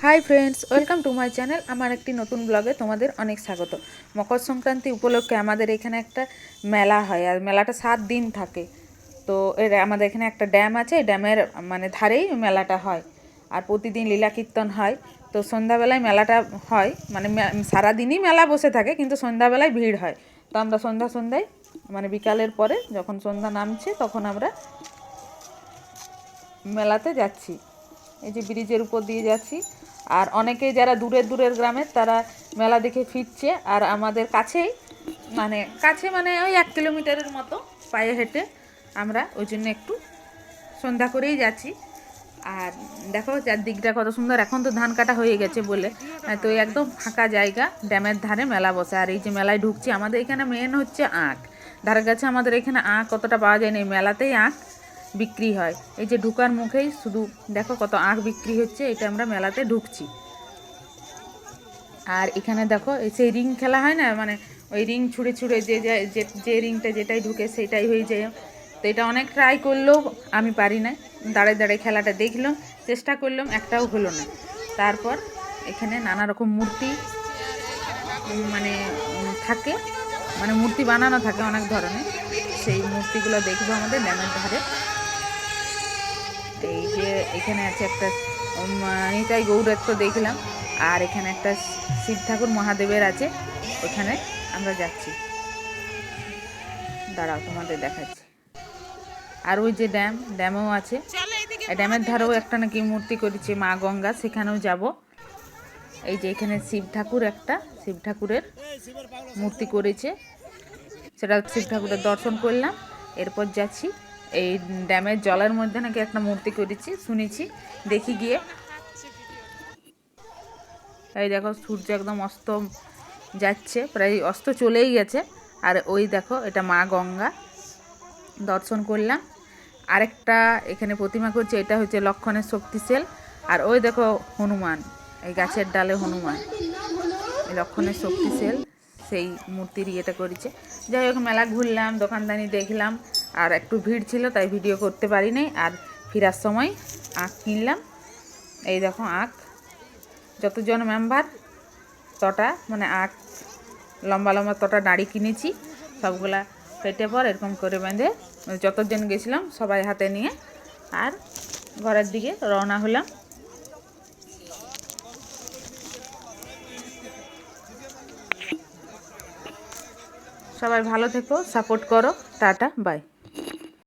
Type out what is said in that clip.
Hi friends, welcome to my channel. আমার একটি নতুন ব্লগে তোমাদের অনেক স্বাগত। মকর সংক্রান্তি উপলক্ষে আমাদের এখানে একটা মেলা হয়, আর মেলাটা 7 দিন থাকে। তো আমাদের এখানে একটা ড্যাম আছে, এই ড্যামের ধারেই মেলাটা হয়। আর প্রতিদিন লীলা কীর্তন হয়। তো সন্ধ্যাবেলায় মেলাটা হয়, সারাদিনই মেলা বসে থাকে, কিন্তু সন্ধ্যাবেলায় ভিড় হয়। তো আমরা সন্ধ্যায় বিকালের পরে যখন সন্ধ্যা নামছে তখন আমরা মেলাতে যাচ্ছি। এই যে ব্রিজের উপর দিয়ে যাচ্ছি, আর অনেকে যারা দূরের গ্রামের তারা মেলা দেখে ফিরছে। আর আমাদের কাছেই কাছে ওই 1 কিলোমিটারের মতো পায়ে হেঁটে আমরা ওই জন্য একটু সন্ধ্যা করেই যাচ্ছি। আর দেখো চারদিকটা কত সুন্দর। এখন তো ধান কাটা হয়ে গেছে বলে তো একদম ফাঁকা জায়গা, ড্যামের ধারে মেলা বসে। আর এই যে মেলায় ঢুকছি, আমাদের এখানে মেন হচ্ছে আখ। ধারে কাছে আমাদের এখানে আখ কতটা পাওয়া যায় না, মেলাতেই আখ বিক্রি হয়। এই যে ঢুকার মুখেই শুধু দেখো কত আখ বিক্রি হচ্ছে। এটা আমরা মেলাতে ঢুকছি। আর এখানে দেখো এই সেই রিং খেলা হয় না, ওই রিং ছুঁড়ে যে রিংটা যেটাই ঢুকে সেটাই হয়ে যায়। তো এটা অনেক ট্রাই করলেও আমি পারি না, দাঁড়ায় খেলাটা দেখলাম, চেষ্টা করলাম, একটাও হলো না। তারপর এখানে নানা রকম মূর্তি থাকে, মূর্তি বানানো থাকে অনেক ধরনের। সেই মূর্তিগুলো দেখবো আমাদের ড্যামের ধারে। এই যে এখানে আছে একটা নিতাই গৌরত্ব দেখলাম, আর এখানে একটা শিব ঠাকুর মহাদেবের আছে, ওখানে আমরা যাচ্ছি। দাঁড়াও তোমাদের দেখাচ্ছি। আর ওই যে ড্যামও আছে, ড্যামের ধারেও একটা নাকি মূর্তি করেছে মা গঙ্গা, সেখানেও যাব। এই যে এখানে শিব ঠাকুরের মূর্তি করেছে, সেটা শিব ঠাকুরের দর্শন করলাম। এরপর যাচ্ছি এই ড্যামের জলের মধ্যে নাকি একটা মূর্তি করেছি, শুনেছি, দেখি গিয়ে। এই দেখো সূর্য একদম অস্ত যাচ্ছে, প্রায় অস্ত চলেই গেছে। আর ওই দেখো এটা মা গঙ্গা, দর্শন করলাম। আরেকটা এখানে প্রতিমা করছে, এটা হচ্ছে লক্ষণের শক্তিশাল। আর ওই দেখো হনুমান, এই গাছের ডালে হনুমান, এই লক্ষণের শক্তিশাল, সেই মূর্তির ইয়েটা করেছে। যাই হোক, মেলা ঘুরলাম, দোকানদানি দেখলাম, আর একটু ভিড় ছিল তাই ভিডিও করতে পারি নাই। আর ফেরার সময় আখ কিনলাম। এই দেখো আখ, যতজন মেম্বার তটা আখ লম্বা তটা নাড়ি কিনেছি, সবগুলা কেটে পর এরকম করে বেঁধে যতজন গেছিলাম সবাই হাতে নিয়ে আর ঘরের দিকে রওনা হলাম। সবাই ভালো থেকো, সাপোর্ট করো, টাটা, বাই।